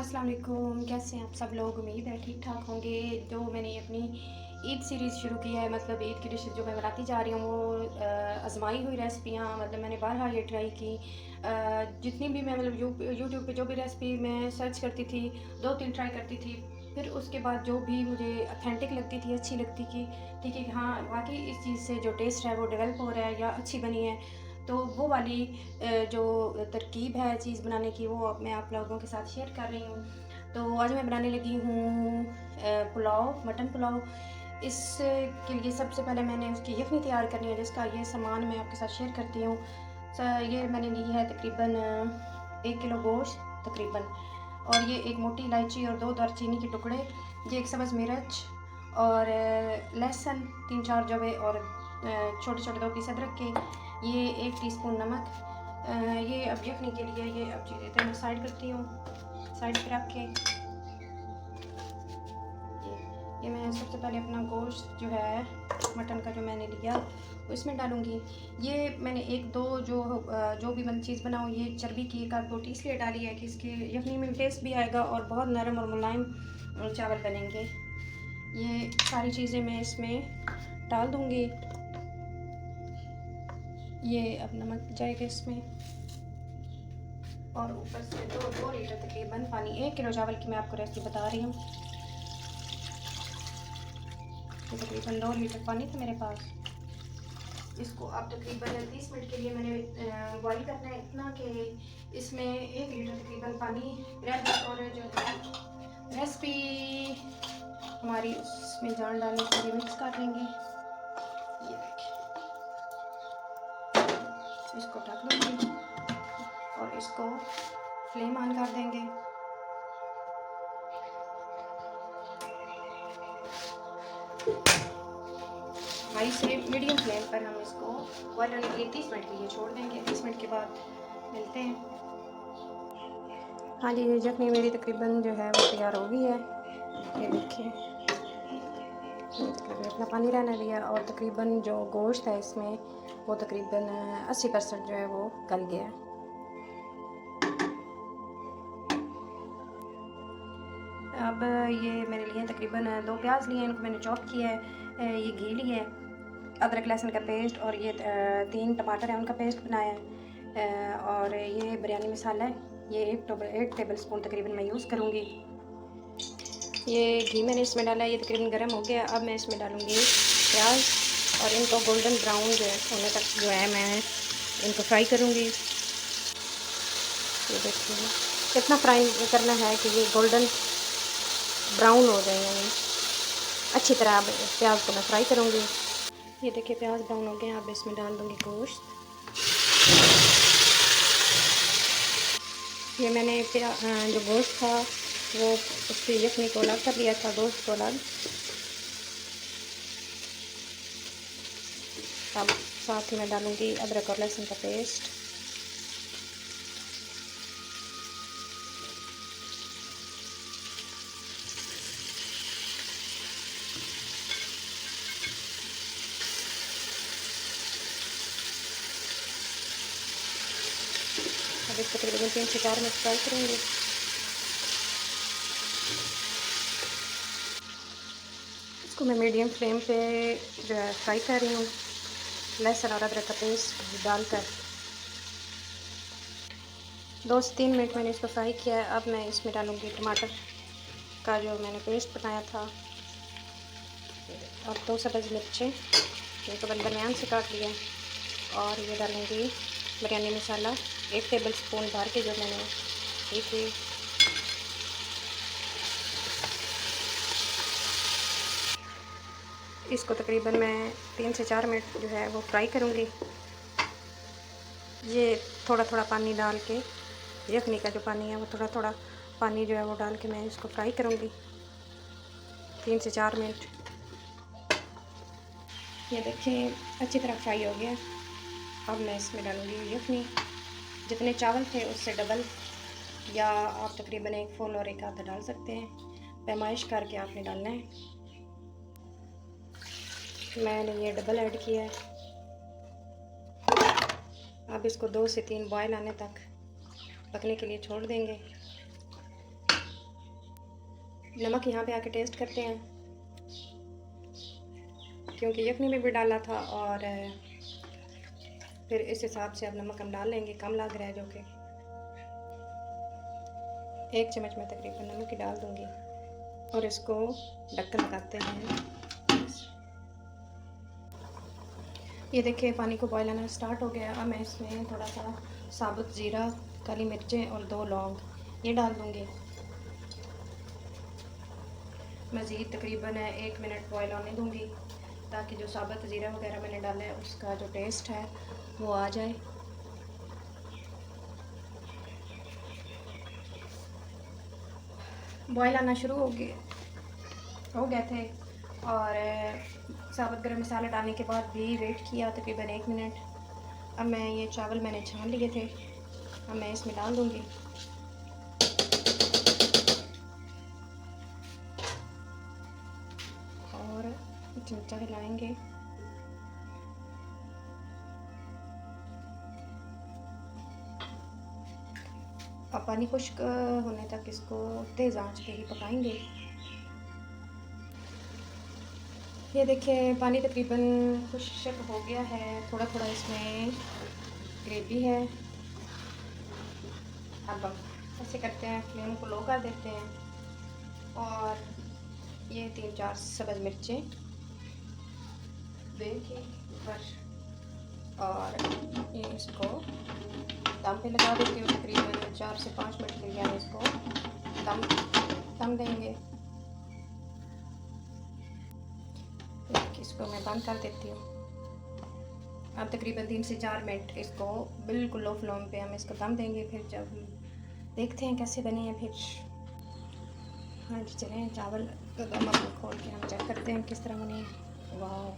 अस्सलाम वालेकुम, कैसे हैं आप सब लोग। उम्मीद है ठीक ठाक होंगे। जो मैंने अपनी ईद सीरीज़ शुरू की है, मतलब ईद की डिशेज़ जो मैं बनाती जा रही हूँ वो आजमाई हुई रेसिपियाँ, मतलब मैंने बारहा ये ट्राई की। जितनी भी मैं मतलब यूट्यूब पे जो भी रेसिपी मैं सर्च करती थी, 2-3 ट्राई करती थी। फिर उसके बाद जो भी मुझे ऑथेंटिक लगती थी, अच्छी लगती थी कि हाँ वाकई इस चीज़ से जो टेस्ट है वो डेवलप हो रहा है या अच्छी बनी है, तो वो वाली जो तरकीब है चीज़ बनाने की वो मैं आप लोगों के साथ शेयर कर रही हूँ। तो आज मैं बनाने लगी हूँ पुलाव, मटन पुलाव। इसके लिए सबसे पहले मैंने उसकी यखनी तैयार करनी है, जिसका ये सामान मैं आपके साथ शेयर करती हूँ। ये मैंने ली है तकरीबन 1 किलो गोश्त तकरीबन, और ये एक मोटी इलायची और 2 दालचीनी के टुकड़े, ये एक सब्ज़ मिर्च और लहसुन 3-4 जवे और छोटे छोटे 2 पीस अदरक के, ये 1 टीस्पून नमक। ये अब यखनी के लिए ये अब चीज़ें मैं साइड करती हूँ, साइड पे रख के ये मैं सबसे पहले अपना गोश्त जो है मटन का जो मैंने लिया वो इसमें डालूँगी। ये मैंने 1-2 जो भी मतलब चीज़ बनाऊँ, ये चर्बी की 1 आध बोटी इसलिए डाली है कि इसके यखनी में टेस्ट भी आएगा और बहुत नरम और मुलायम चावल बनेंगे। ये सारी चीज़ें मैं इसमें डाल दूँगी। ये अब नमक जाएगा इसमें, और ऊपर से 2 लीटर तकरीबन पानी। 1 किलो चावल की मैं आपको रेसिपी बता रही हूँ। तो तकरीबन 2 लीटर पानी था मेरे पास। इसको अब तकरीबन 30 मिनट के लिए मैंने बॉईल करना है, इतना कि इसमें 1 लीटर तकरीबन पानी रह जाए और जो है रेसिपी हमारी उसमें जान डालने के लिए मिक्स कर लेंगे। ये देखिए, इसको ढक देंगे और इसको फ्लेम ऑन कर देंगे। हाई से मीडियम फ्लेम पर हम इसको बॉयल होने के लिए 30 मिनट के लिए छोड़ देंगे। 30 मिनट के बाद मिलते हैं। हाँ जी, ये यखनी मेरी तकरीबन जो है वो तैयार हो गई है। ये देखिए, तकरीबन इतना पानी रहने दिया और तकरीबन जो गोश्त है इसमें वो तकरीबन 80% जो है वो गल गया है। अब ये मैंने लिए तकरीबन 2 प्याज लिए हैं, इनको मैंने चॉप किया है। ये घी लिया है, अदरक लहसुन का पेस्ट, और ये 3 टमाटर है उनका पेस्ट बनाया है। और ये बिरयानी मसाला है, ये 1 टेबल स्पून तकरीबन मैं यूज़ करूँगी। ये घी मैंने इसमें डाला है, ये तकरीबन गर्म हो गया। अब मैं इसमें डालूँगी प्याज और इनको गोल्डन ब्राउन जो है होने तक जो है मैं इनको फ्राई करूँगी। ये देखिए, कितना फ्राई करना है कि ये गोल्डन ब्राउन हो जाए, यानी अच्छी तरह अब प्याज को मैं फ्राई करूँगी। ये देखिए प्याज ब्राउन हो गए। अब इसमें डाल दूँगी गोश्त। ये मैंने जो गोश्त था वो उसकी यखनी को अलग कर लिया था, गोश्त को अलग। अब साथ में डालूँगी अदरक और लहसुन का पेस्ट। अब इसको तकरीबन 3 से 4 मिनट फ्राई करूँगी। इसको मैं मीडियम फ्लेम पे जो है फ्राई कर रही हूँ, लहसुन और अदरक का पेस्ट डालकर। 2 से 3 मिनट मैंने इसको फ्राई किया है। अब मैं इसमें डालूँगी टमाटर का जो मैंने पेस्ट बनाया था, और 2 सब्ज़ मिर्चें इनको दरमियान से काट लिया, और ये डालूँगी बिरयानी मसाला 1 टेबल स्पून भर के जो मैंने थी। इसको तकरीबन मैं 3 से 4 मिनट जो है वो फ्राई करूँगी। ये थोड़ा थोड़ा पानी डाल के, यखनी का जो पानी है वो थोड़ा थोड़ा पानी जो है वो डाल के मैं इसको फ्राई करूँगी 3 से 4 मिनट। ये देखिए अच्छी तरह फ्राई हो गया। अब मैं इसमें डालूँगी यखनी। जितने चावल थे उससे डबल, या आप तकरीबन 1 फुल और 1 आधा डाल सकते हैं, पैमाइश करके आपने डालना है। मैंने ये डबल ऐड किया है। अब इसको 2 से 3 बॉयल आने तक पकने के लिए छोड़ देंगे। नमक यहाँ पे आके टेस्ट करते हैं, क्योंकि यखनी में भी डाला था और फिर इस हिसाब से अब नमक हम डाल लेंगे। कम लग रहा है जो कि 1 चम्मच में तकरीबन नमक ही डाल दूँगी और इसको ढक्कन लगाते हैं। ये देखिए पानी को बॉयल आना स्टार्ट हो गया। अब मैं इसमें थोड़ा सा साबुत ज़ीरा, काली मिर्चें और 2 लौंग ये डाल दूँगी। मज़ीद तकरीबन 1 मिनट बॉयल आने दूँगी ताकि जो साबुत ज़ीरा वगैरह मैंने डाला है उसका जो टेस्ट है वो आ जाए। बॉयल आना शुरू हो गए थे और साबुत गरम मसाला डालने के बाद भी वेट किया तकरीबन 1 मिनट। अब मैं ये चावल मैंने छान लिए थे, अब मैं इसमें डाल दूँगी। और चमचा हिलाएंगे। अब पानी खुश्क होने तक इसको तेज़ आंच पे ही पकाएंगे। ये देखिए पानी तकरीबन खुश्क हो गया है, थोड़ा थोड़ा इसमें ग्रेवी है। अब हम ऐसे करते हैं, फ्लेम को लो कर देते हैं और ये 3-4 सब्ज़ मिर्चें देखिए ऊपर और ये इसको दम पे लगा देती हूँ। तकरीबन 4 से 5 मिनट के लिए हम इसको दम देंगे। इसको मैं बंद कर देती हूँ। अब तकरीबन 3 से 4 मिनट इसको बिल्कुल लो फ्लेम पे हम इसको दम देंगे। फिर जब देखते हैं कैसे बने हैं फिर। हाँ जी चलें, चावल तो दम अपना खोल के हम चेक करते हैं किस तरह बने। वाह,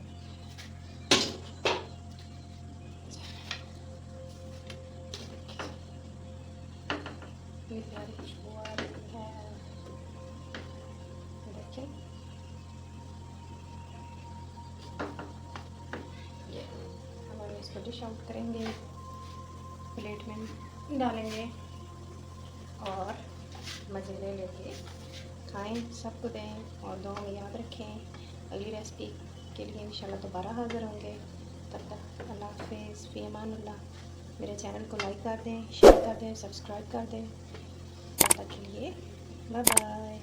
प्यारी खुशबू आ रही है। देखिए ये हम इसको डिश आउट करेंगे, प्लेट में डालेंगे और मज़े ले लेके खाएं, सबको दें और दुआ में याद रखें। अगली रेसिपी के लिए इंशाल्लाह दोबारा हाज़िर होंगे। तब तक अल्लाह हाफ़िज़, फ़ी अमानिल्लाह। मेरे चैनल को लाइक कर दें, शेयर कर दें, सब्सक्राइब कर दें। तब तक के लिए बाय बाय।